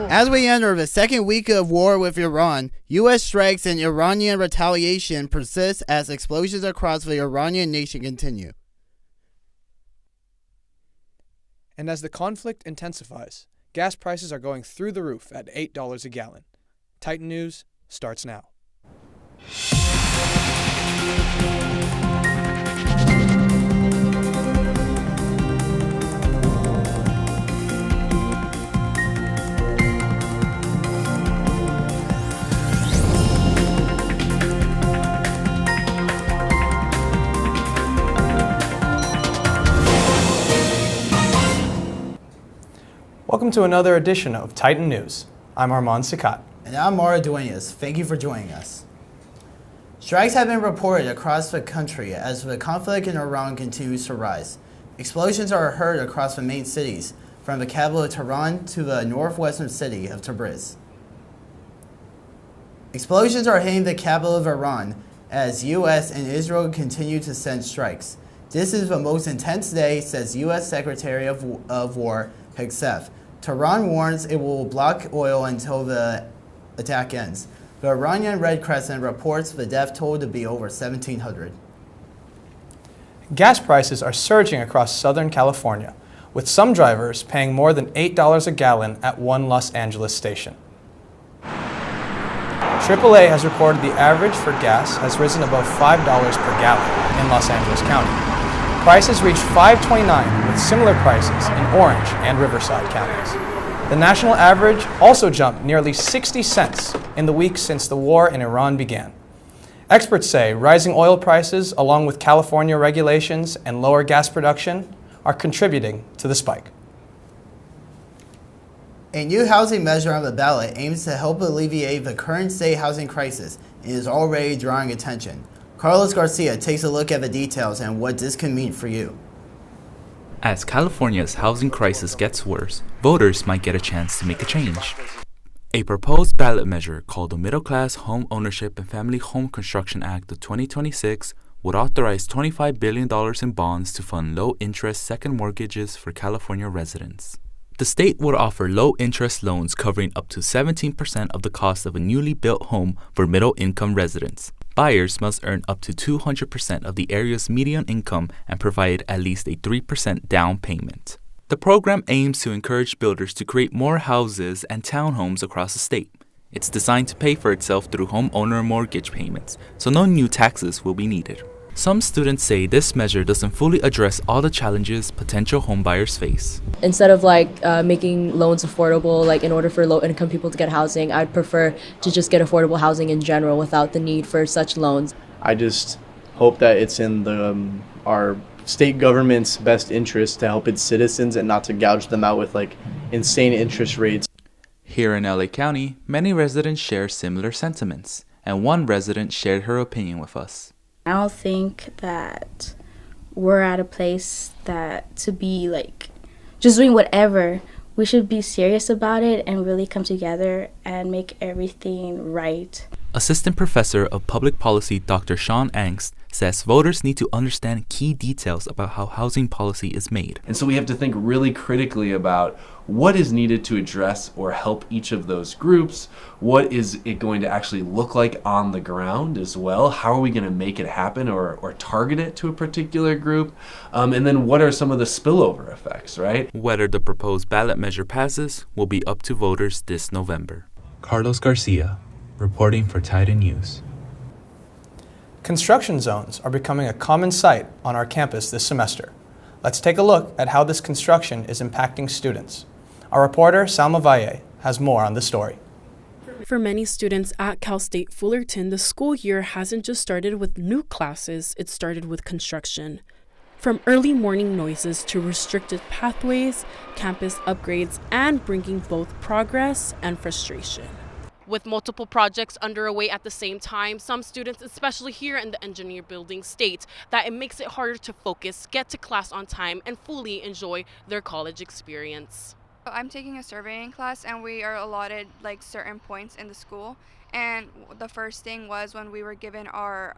As we enter the second week of war with Iran, U.S. strikes and Iranian retaliation persist as explosions across the Iranian nation continue. And as the conflict intensifies, gas prices are going through the roof at $8 a gallon. Titan News starts now. Welcome to another edition of Titan News. I'm Armand Sikat. And I'm Mara Duenas. Thank you for joining us. Strikes have been reported across the country as the conflict in Iran continues to rise. Explosions are heard across the main cities, from the capital of Tehran to the northwestern city of Tabriz. Explosions are hitting the capital of Iran as U.S. and Israel continue to send strikes. This is the most intense day, says U.S. Secretary of War Hegseth. Tehran warns it will block oil until the attack ends. The Iranian Red Crescent reports the death toll to be over 1,700. Gas prices are surging across Southern California, with some drivers paying more than $8 a gallon at one Los Angeles station. AAA has reported the average for gas has risen above $5 per gallon in Los Angeles County. Prices reached $5.29 with similar prices in Orange and Riverside counties. The national average also jumped nearly 60 cents in the week since the war in Iran began. Experts say rising oil prices, along with California regulations and lower gas production, are contributing to the spike. A new housing measure on the ballot aims to help alleviate the current state housing crisis and is already drawing attention. Carlos Garcia takes a look at the details and what this can mean for you. As California's housing crisis gets worse, voters might get a chance to make a change. A proposed ballot measure called the Middle Class Home Ownership and Family Home Construction Act of 2026 would authorize $25 billion in bonds to fund low-interest second mortgages for California residents. The state would offer low-interest loans covering up to 17% of the cost of a newly built home for middle-income residents. Buyers must earn up to 200% of the area's median income and provide at least a 3% down payment. The program aims to encourage builders to create more houses and townhomes across the state. It's designed to pay for itself through homeowner mortgage payments, so no new taxes will be needed. Some students say this measure doesn't fully address all the challenges potential homebuyers face. Instead of making loans affordable, in order for low-income people to get housing, I'd prefer to just get affordable housing in general without the need for such loans. I just hope that it's in our state government's best interest to help its citizens and not to gouge them out with insane interest rates. Here in LA County, many residents share similar sentiments, and one resident shared her opinion with us. I don't think that we're at a place that to be just doing whatever. We should be serious about it and really come together and make everything right. Assistant Professor of Public Policy Dr. Sean Angst says voters need to understand key details about how housing policy is made. And so we have to think really critically about what is needed to address or help each of those groups. What is it going to actually look like on the ground as well? How are we going to make it happen or target it to a particular group? And then what are some of the spillover effects, right? Whether the proposed ballot measure passes will be up to voters this November. Carlos Garcia, reporting for Titan News. Construction zones are becoming a common sight on our campus this semester. Let's take a look at how this construction is impacting students. Our reporter, Salma Valle, has more on the story. For many students at Cal State Fullerton, the school year hasn't just started with new classes, it started with construction. From early morning noises to restricted pathways, campus upgrades, and bringing both progress and frustration. With multiple projects underway at the same time, some students, especially here in the engineer building, state that it makes it harder to focus, get to class on time, and fully enjoy their college experience. I'm taking a surveying class and we are allotted certain points in the school, and the first thing was when we were given our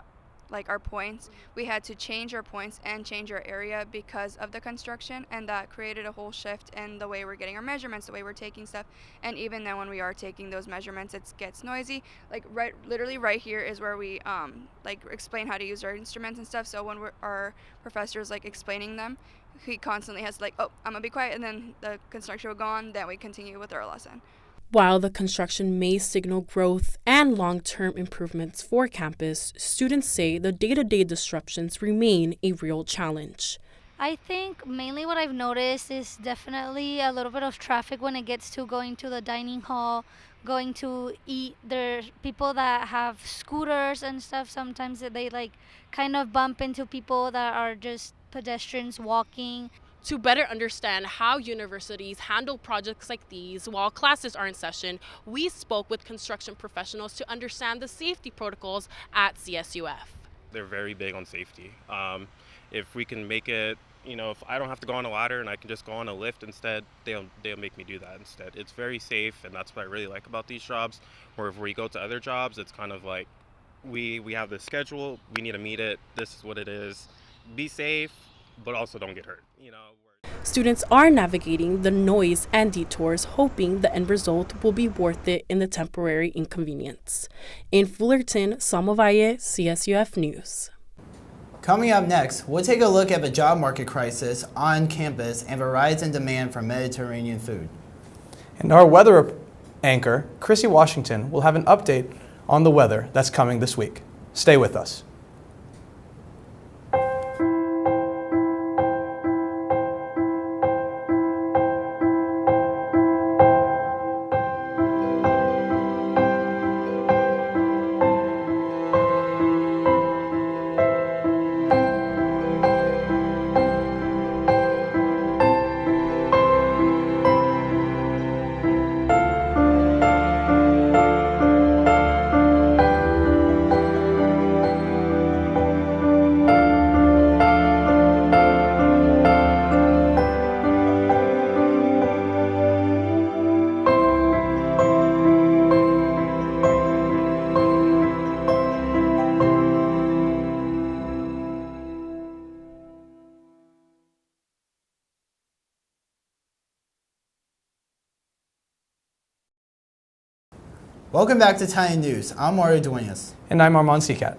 like our points, we had to change our points and change our area because of the construction, and that created a whole shift in the way we're getting our measurements, the way we're taking stuff. And even then when we are taking those measurements, it gets noisy. Like literally right here is where we like explain how to use our instruments and stuff. So when our professor's like explaining them, he constantly has to like, oh, I'm gonna be quiet, and then the construction will go on, then we continue with our lesson. While the construction may signal growth and long-term improvements for campus, students say the day-to-day disruptions remain a real challenge. I think mainly what I've noticed is definitely a little bit of traffic when it gets to going to the dining hall, going to eat. There's people that have scooters and stuff. Sometimes they like kind of bump into people that are just pedestrians walking. To better understand how universities handle projects like these while classes are in session, we spoke with construction professionals to understand the safety protocols at CSUF. They're very big on safety. If we can make it, if I don't have to go on a ladder and I can just go on a lift instead, they'll make me do that instead. It's very safe, and that's what I really like about these jobs. Where if we go to other jobs, it's kind of like we have this schedule, we need to meet it, this is what it is. Be safe, but also don't get hurt. Students are navigating the noise and detours, hoping the end result will be worth it in the temporary inconvenience. In Fullerton, Salma Valle, CSUF News. Coming up next, we'll take a look at the job market crisis on campus and the rise in demand for Mediterranean food. And our weather anchor, Chrissy Washington, will have an update on the weather that's coming this week. Stay with us. Welcome back to Titan News. I'm Mario Duenas. And I'm Armand Seacat.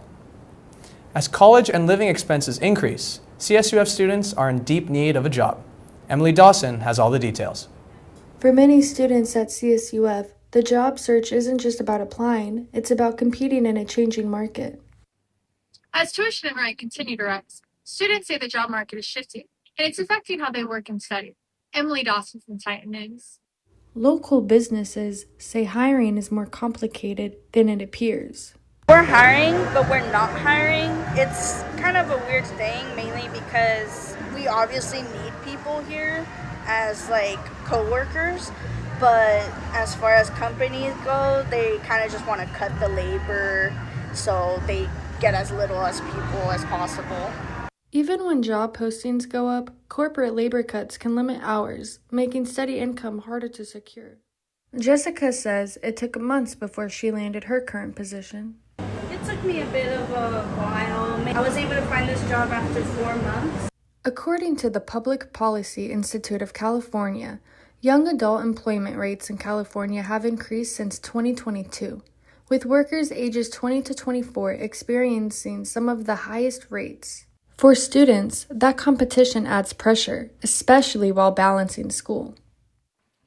As college and living expenses increase, CSUF students are in deep need of a job. Emily Dawson has all the details. For many students at CSUF, the job search isn't just about applying, it's about competing in a changing market. As tuition and rent continue to rise, students say the job market is shifting, and it's affecting how they work and study. Emily Dawson from Titan News. Local businesses say hiring is more complicated than it appears. We're hiring, but we're not hiring. It's kind of a weird thing, mainly because we obviously need people here as like co-workers, but as far as companies go, they kind of just want to cut the labor so they get as little as people as possible. Even when job postings go up, corporate labor cuts can limit hours, making steady income harder to secure. Jessica says it took months before she landed her current position. It took me a bit of a while. I was able to find this job after 4 months. According to the Public Policy Institute of California, young adult employment rates in California have increased since 2022, with workers ages 20 to 24 experiencing some of the highest rates. For students, that competition adds pressure, especially while balancing school.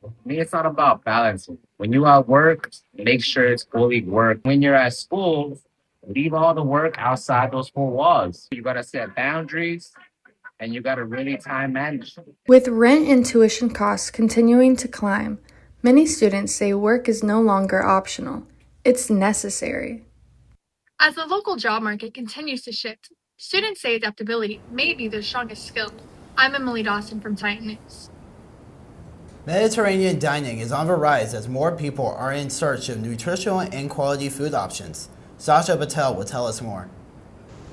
For me, it's not about balancing. When you at work, make sure it's fully work. When you're at school, leave all the work outside those four walls. You gotta set boundaries, and you gotta really time manage. With rent and tuition costs continuing to climb, many students say work is no longer optional. It's necessary. As the local job market continues to shift, students say adaptability may be their strongest skill. I'm Emily Dawson from Titan News. Mediterranean dining is on the rise as more people are in search of nutritional and quality food options. Sasha Patel will tell us more.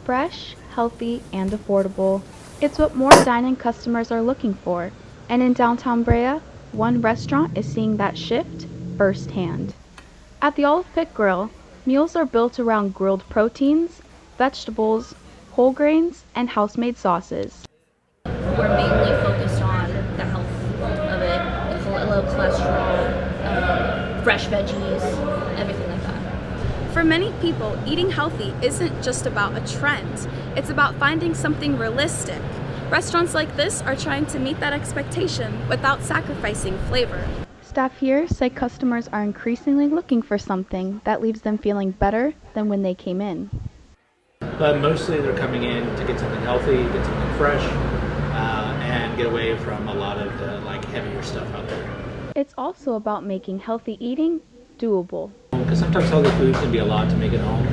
Fresh, healthy, and affordable. It's what more dining customers are looking for. And in downtown Brea, one restaurant is seeing that shift firsthand. At the Olive Pit Grill, meals are built around grilled proteins, vegetables, whole grains, and house-made sauces. We're mainly focused on the health of it, the low cholesterol, fresh veggies, everything like that. For many people, eating healthy isn't just about a trend. It's about finding something realistic. Restaurants like this are trying to meet that expectation without sacrificing flavor. Staff here say customers are increasingly looking for something that leaves them feeling better than when they came in. But mostly they're coming in to get something healthy, get something fresh, and get away from a lot of the heavier stuff out there. It's also about making healthy eating doable. Because sometimes healthy food can be a lot to make at home.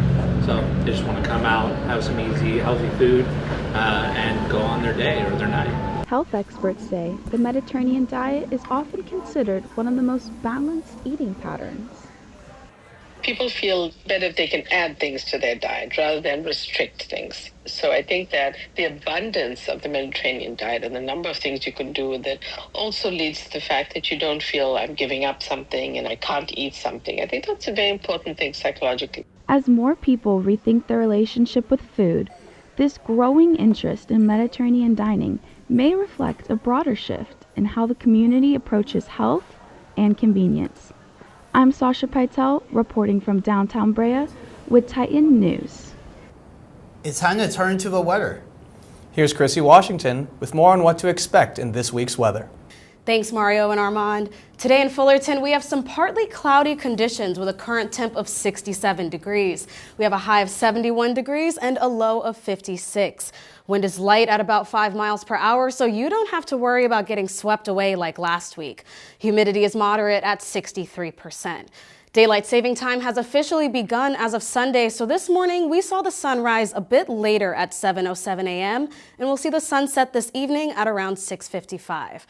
So they just want to come out, have some easy, healthy food, and go on their day or their night. Health experts say the Mediterranean diet is often considered one of the most balanced eating patterns. People feel better if they can add things to their diet rather than restrict things. So I think that the abundance of the Mediterranean diet and the number of things you can do with it also leads to the fact that you don't feel I'm giving up something and I can't eat something. I think that's a very important thing psychologically. As more people rethink their relationship with food, this growing interest in Mediterranean dining may reflect a broader shift in how the community approaches health and convenience. I'm Sasha Pytel, reporting from downtown Brea with Titan News. It's time to turn to the weather. Here's Chrissy Washington with more on what to expect in this week's weather. Thanks, Mario and Armand. Today in Fullerton, we have some partly cloudy conditions with a current temp of 67 degrees. We have a high of 71 degrees and a low of 56. Wind is light at about 5 miles per hour, so you don't have to worry about getting swept away like last week. Humidity is moderate at 63%. Daylight saving time has officially begun as of Sunday, so this morning we saw the sun rise a bit later at 7:07 a.m. and we'll see the sun set this evening at around 6:55.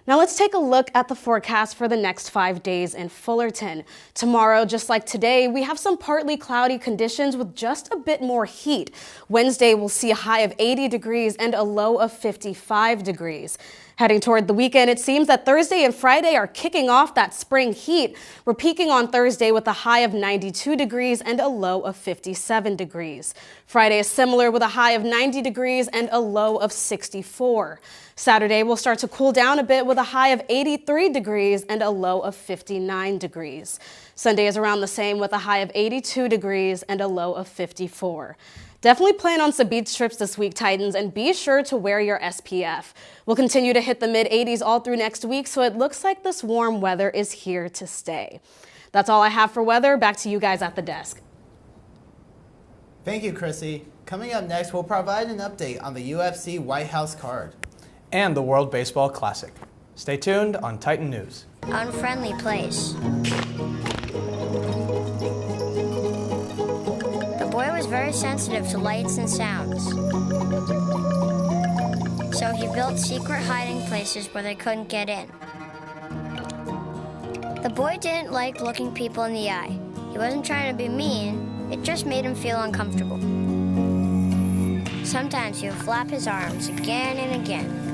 Now let's take a look at the forecast for the next 5 days in Fullerton. Tomorrow, just like today, we have some partly cloudy conditions with just a bit more heat. Wednesday, we'll see a high of 80 degrees and a low of 55 degrees. Heading toward the weekend, it seems that Thursday and Friday are kicking off that spring heat. We're peaking on Thursday with a high of 92 degrees and a low of 57 degrees. Friday is similar with a high of 90 degrees and a low of 64. Saturday will start to cool down a bit with a high of 83 degrees and a low of 59 degrees. Sunday is around the same with a high of 82 degrees and a low of 54. Definitely plan on some beach trips this week, Titans, and be sure to wear your SPF. We'll continue to hit the mid-80s all through next week, so it looks like this warm weather is here to stay. That's all I have for weather. Back to you guys at the desk. Thank you, Chrissy. Coming up next, we'll provide an update on the UFC White House card. And the World Baseball Classic. Stay tuned on Titan News. Unfriendly place. The boy was very sensitive to lights and sounds. So he built secret hiding places where they couldn't get in. The boy didn't like looking people in the eye. He wasn't trying to be mean, it just made him feel uncomfortable. Sometimes he would flap his arms again and again.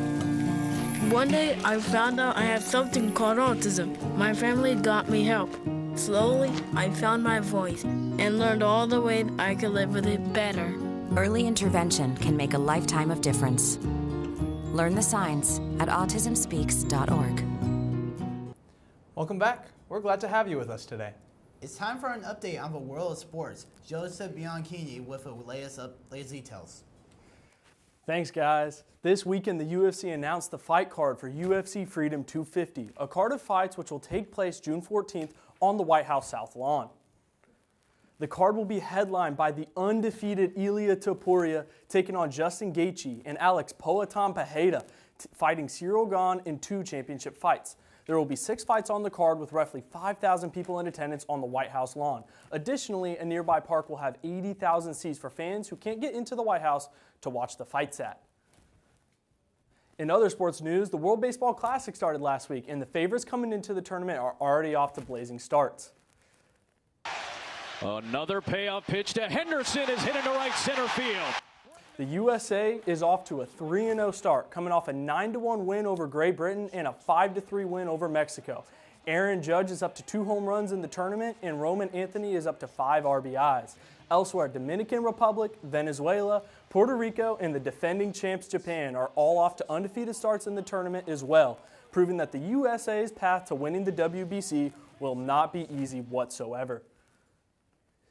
One day, I found out I had something called autism. My family got me help. Slowly, I found my voice and learned all the ways I could live with it better. Early intervention can make a lifetime of difference. Learn the signs at autismspeaks.org. Welcome back. We're glad to have you with us today. It's time for an update on the world of sports. Joseph Bianchini with the latest details. Thanks, guys. This weekend, the UFC announced the fight card for UFC Freedom 250, a card of fights which will take place June 14th on the White House South Lawn. The card will be headlined by the undefeated Ilia Topuria taking on Justin Gaethje and Alex Poatan Pereira fighting Cyril Gane in 2 championship fights. There will be 6 fights on the card with roughly 5,000 people in attendance on the White House lawn. Additionally, a nearby park will have 80,000 seats for fans who can't get into the White House to watch the fights at. In other sports news, the World Baseball Classic started last week, and the favorites coming into the tournament are already off to blazing starts. Another payoff pitch to Henderson is hit into right center field. The USA is off to a 3-0 start, coming off a 9-1 win over Great Britain and a 5-3 win over Mexico. Aaron Judge is up to 2 home runs in the tournament, and Roman Anthony is up to 5 RBIs. Elsewhere, Dominican Republic, Venezuela, Puerto Rico, and the defending champs Japan are all off to undefeated starts in the tournament as well, proving that the USA's path to winning the WBC will not be easy whatsoever.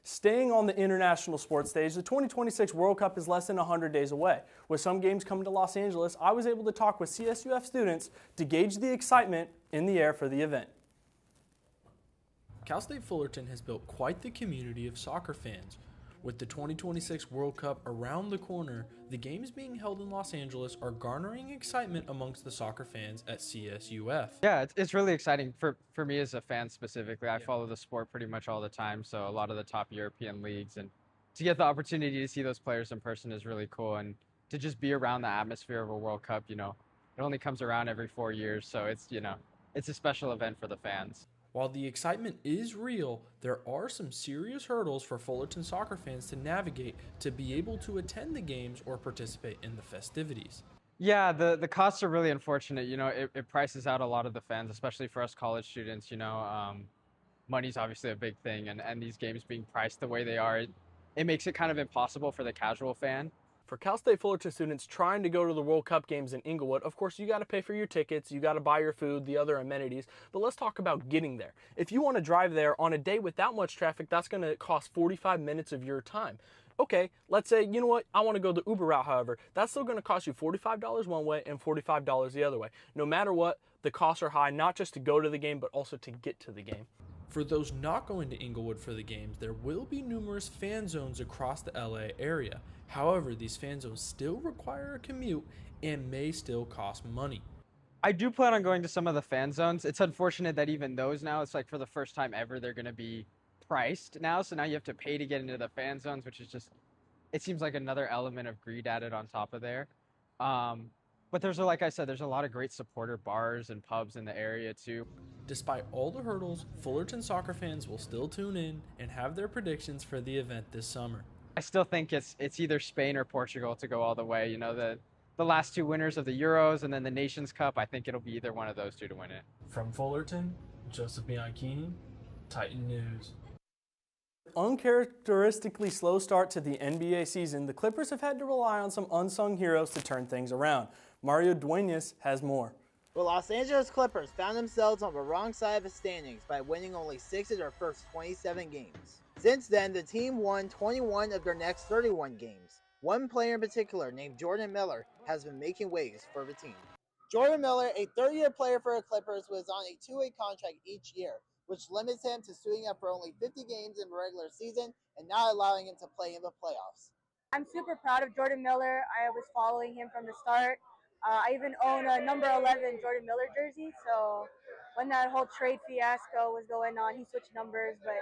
Staying on the international sports stage, the 2026 World Cup is less than 100 days away. With some games coming to Los Angeles, I was able to talk with CSUF students to gauge the excitement in the air for the event. Cal State Fullerton has built quite the community of soccer fans. With the 2026 World Cup around the corner, the games being held in Los Angeles are garnering excitement amongst the soccer fans at CSUF. Yeah, it's really exciting for me as a fan specifically. I follow the sport pretty much all the time, so a lot of the top European leagues, and to get the opportunity to see those players in person is really cool, and to just be around the atmosphere of a World Cup, it only comes around every 4 years, so it's a special event for the fans. While the excitement is real, there are some serious hurdles for Fullerton soccer fans to navigate to be able to attend the games or participate in the festivities. Yeah, the costs are really unfortunate. It prices out a lot of the fans, especially for us college students. Money's obviously a big thing, and these games being priced the way they are, it makes it kind of impossible for the casual fan. For Cal State Fullerton students trying to go to the World Cup games in Inglewood, of course, you got to pay for your tickets, you got to buy your food, the other amenities, but let's talk about getting there. If you want to drive there on a day without much traffic, that's going to cost 45 minutes of your time. Okay, let's say, you know what, I want to go the Uber route, however, that's still going to cost you $45 one way and $45 the other way. No matter what, the costs are high, not just to go to the game, but also to get to the game. For those not going to Inglewood for the games, there will be numerous fan zones across the LA area. However, these fan zones still require a commute and may still cost money. I do plan on going to some of the fan zones. It's unfortunate that even those now, it's like for the first time ever, they're going to be priced now. So now you have to pay to get into the fan zones, which is just, it seems like another element of greed added on top of there. But like I said, there's a lot of great supporter bars and pubs in the area too. Despite all the hurdles, Fullerton soccer fans will still tune in and have their predictions for the event this summer. I still think it's either Spain or Portugal to go all the way. The last 2 winners of the Euros and then the Nations Cup, I think it'll be either one of those 2 to win it. From Fullerton, Joseph Bianchini, Titan News. Uncharacteristically slow start to the NBA season, the Clippers have had to rely on some unsung heroes to turn things around. Mario Duenas has more. The Los Angeles Clippers found themselves on the wrong side of the standings by winning only 6 of their first 27 games. Since then, the team won 21 of their next 31 games. One player in particular, named Jordan Miller, has been making waves for the team. Jordan Miller, a third-year player for the Clippers, was on a 2-way contract each year, which limits him to suiting up for only 50 games in the regular season and not allowing him to play in the playoffs. I'm super proud of Jordan Miller. I was following him from the start. I even own a number 11 Jordan Miller jersey, so when that whole trade fiasco was going on, he switched numbers, but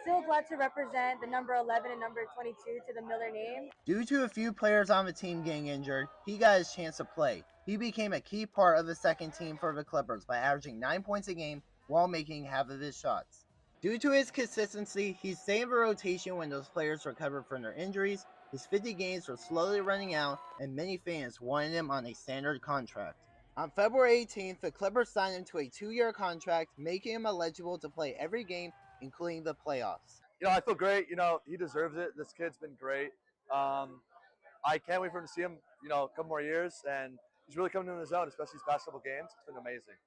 still glad to represent the number 11 and number 22 to the Miller name. Due to a few players on the team getting injured, he got his chance to play. He became a key part of the second team for the Clippers by averaging 9 points a game while making half of his shots. Due to his consistency, he stayed in the rotation when those players recovered from their injuries. His 50 games were slowly running out, and many fans wanted him on a standard contract. On February 18th, the Clippers signed him to a 2-year contract, making him eligible to play every game, including the playoffs. I feel great. He deserves it. This kid's been great. I can't wait for him to see him, a couple more years, and he's really coming into his own, especially these past couple games. It's been amazing.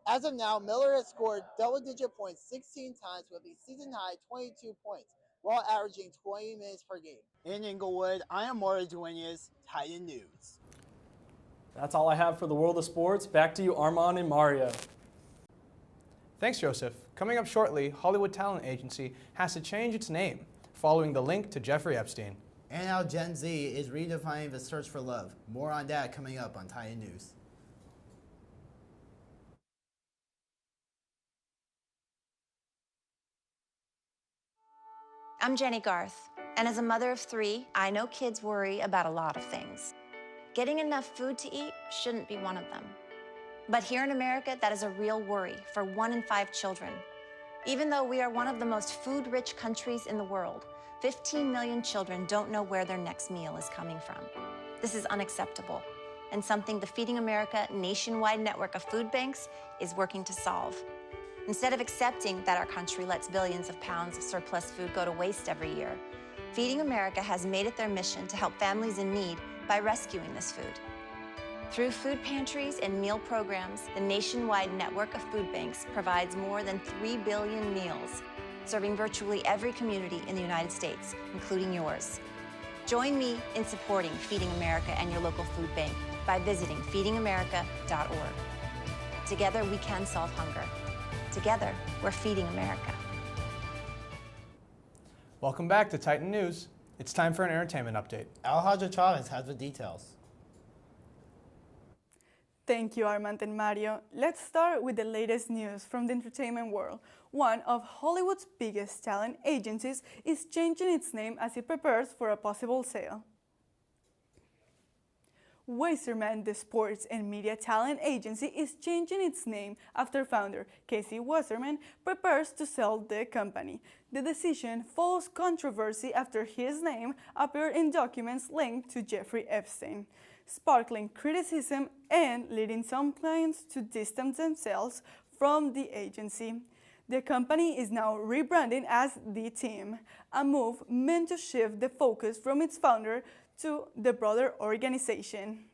As of now, Miller has scored double-digit points 16 times with a season-high 22 points, while averaging 20 minutes per game. In Inglewood, I am Mario Duenas, Titan News. That's all I have for the world of sports. Back to you, Armand and Mario. Thanks, Joseph. Coming up shortly, Hollywood Talent Agency has to change its name, following the link to Jeffrey Epstein. And now Gen Z is redefining the search for love. More on that coming up on Titan News. I'm Jenny Garth, and as a mother of 3, I know kids worry about a lot of things. Getting enough food to eat shouldn't be one of them. But here in America, that is a real worry for 1 in 5 children. Even though we are one of the most food-rich countries in the world, 15 million children don't know where their next meal is coming from. This is unacceptable, and something the Feeding America nationwide network of food banks is working to solve. Instead of accepting that our country lets billions of pounds of surplus food go to waste every year, Feeding America has made it their mission to help families in need by rescuing this food. Through food pantries and meal programs, the nationwide network of food banks provides more than 3 billion meals, serving virtually every community in the United States, including yours. Join me in supporting Feeding America and your local food bank by visiting feedingamerica.org. Together, we can solve hunger. Together, we're feeding America. Welcome back to Titan News. It's time for an entertainment update. Alhaja Chavez has the details. Thank you, Armand and Mario. Let's start with the latest news from the entertainment world. One of Hollywood's biggest talent agencies is changing its name as it prepares for a possible sale. Wasserman, the sports and media talent agency, is changing its name after founder Casey Wasserman prepares to sell the company. The decision follows controversy after his name appeared in documents linked to Jeffrey Epstein, sparkling criticism and leading some clients to distance themselves from the agency. The company is now rebranding as The Team, a move meant to shift the focus from its founder to the broader organization.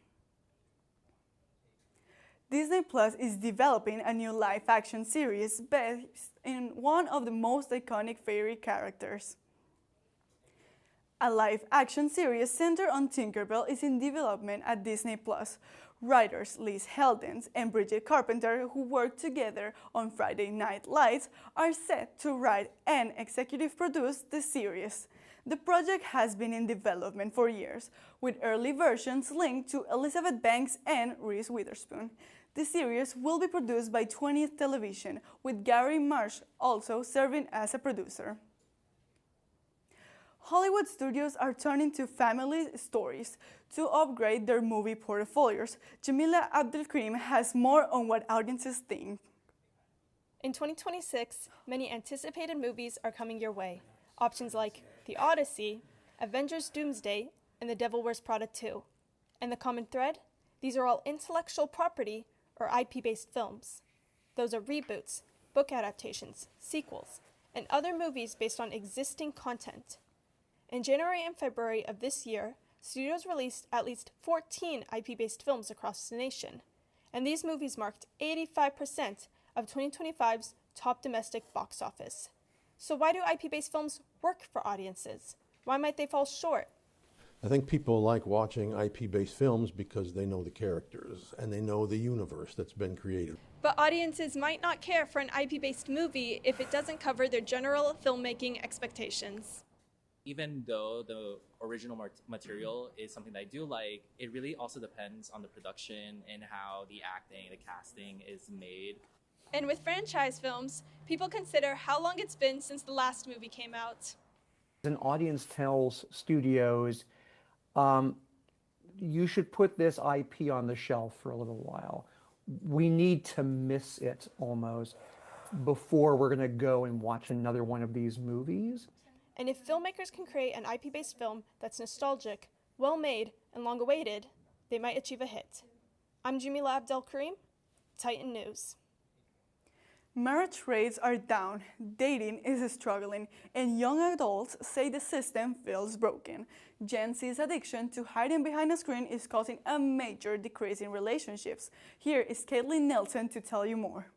Disney Plus is developing a new live-action series based in one of the most iconic fairy characters. A live-action series centered on Tinkerbell is in development at Disney Plus. Writers Liz Heldens and Bridget Carpenter, who worked together on Friday Night Lights, are set to write and executive produce the series. The project has been in development for years, with early versions linked to Elizabeth Banks and Reese Witherspoon. The series will be produced by 20th Television, with Gary Marsh also serving as a producer. Hollywood studios are turning to family stories to upgrade their movie portfolios. Jamila Abdel-Karim has more on what audiences think. In 2026, many anticipated movies are coming your way. Options like The Odyssey, Avengers Doomsday, and The Devil Wears Prada 2. And the common thread? These are all intellectual property or IP-based films. Those are reboots, book adaptations, sequels, and other movies based on existing content. In January and February of this year, studios released at least 14 IP-based films across the nation, and these movies marked 85% of 2025's top domestic box office. So why do IP-based films work for audiences? Why might they fall short? I think people like watching IP-based films because they know the characters and they know the universe that's been created. But audiences might not care for an IP-based movie if it doesn't cover their general filmmaking expectations. Even though the original material is something that I do like, it really also depends on the production and how the acting, the casting is made. And with franchise films, people consider how long it's been since the last movie came out. An audience tells studios, you should put this IP on the shelf for a little while. We need to miss it almost before we're going to go and watch another one of these movies. And if filmmakers can create an IP-based film that's nostalgic, well-made, and long-awaited, they might achieve a hit. I'm Jamila Abdel-Karim, Titan News. Marriage rates are down, dating is struggling, and young adults say the system feels broken. Gen Z's addiction to hiding behind a screen is causing a major decrease in relationships. Here is Caitlin Nelson to tell you more.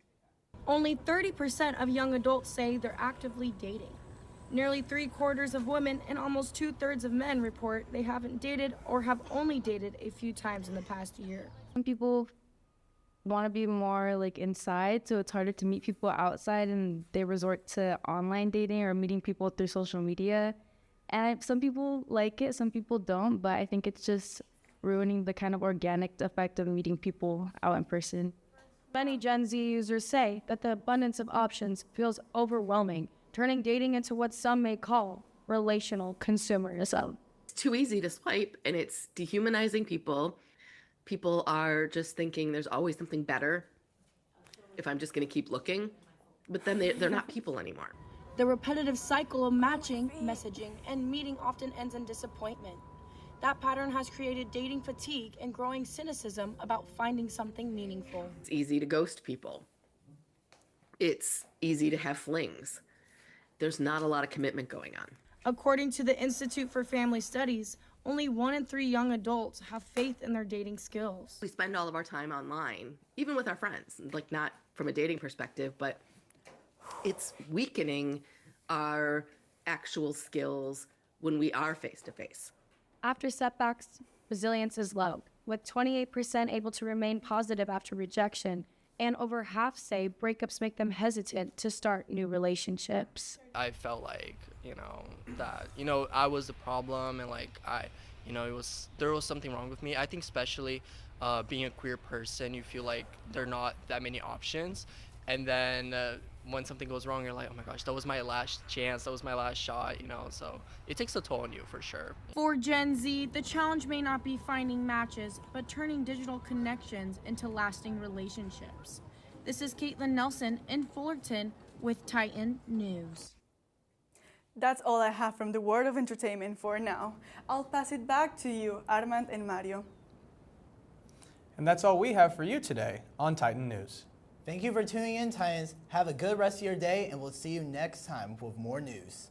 Only 30% of young adults say they're actively dating. Nearly 3/4 of women and almost 2/3 of men report they haven't dated or have only dated a few times in the past year. Some people want to be more like inside, so it's harder to meet people outside, and they resort to online dating or meeting people through social media. And some people like it, some people don't, but I think it's just ruining the kind of organic effect of meeting people out in person. Many Gen Z users say that the abundance of options feels overwhelming, turning dating into what some may call relational consumerism. It's too easy to swipe, and it's dehumanizing people. People are just thinking there's always something better if I'm just going to keep looking, but then they're not people anymore. The repetitive cycle of matching, messaging, and meeting often ends in disappointment. That pattern has created dating fatigue and growing cynicism about finding something meaningful. It's easy to ghost people. it's easy to have flings. There's not a lot of commitment going on. According to the Institute for Family Studies, only 1 in 3 young adults have faith in their dating skills. We spend all of our time online, even with our friends, like not from a dating perspective, but it's weakening our actual skills when we are face to face. After setbacks, resilience is low, with 28% able to remain positive after rejection, and over half say breakups make them hesitant to start new relationships. I felt like, that, I was the problem, and like there was something wrong with me. I think especially being a queer person, you feel like there are not that many options. And then when something goes wrong, you're like, oh my gosh, that was my last chance, that was my last shot, so it takes a toll on you for sure. For Gen Z, the challenge may not be finding matches, but turning digital connections into lasting relationships. This is Caitlin Nelson in Fullerton with Titan News. That's all I have from the world of entertainment for now. I'll pass it back to you, Armand and Mario. And that's all we have for you today on Titan News. Thank you for tuning in, Titans. Have a good rest of your day, and we'll see you next time with more news.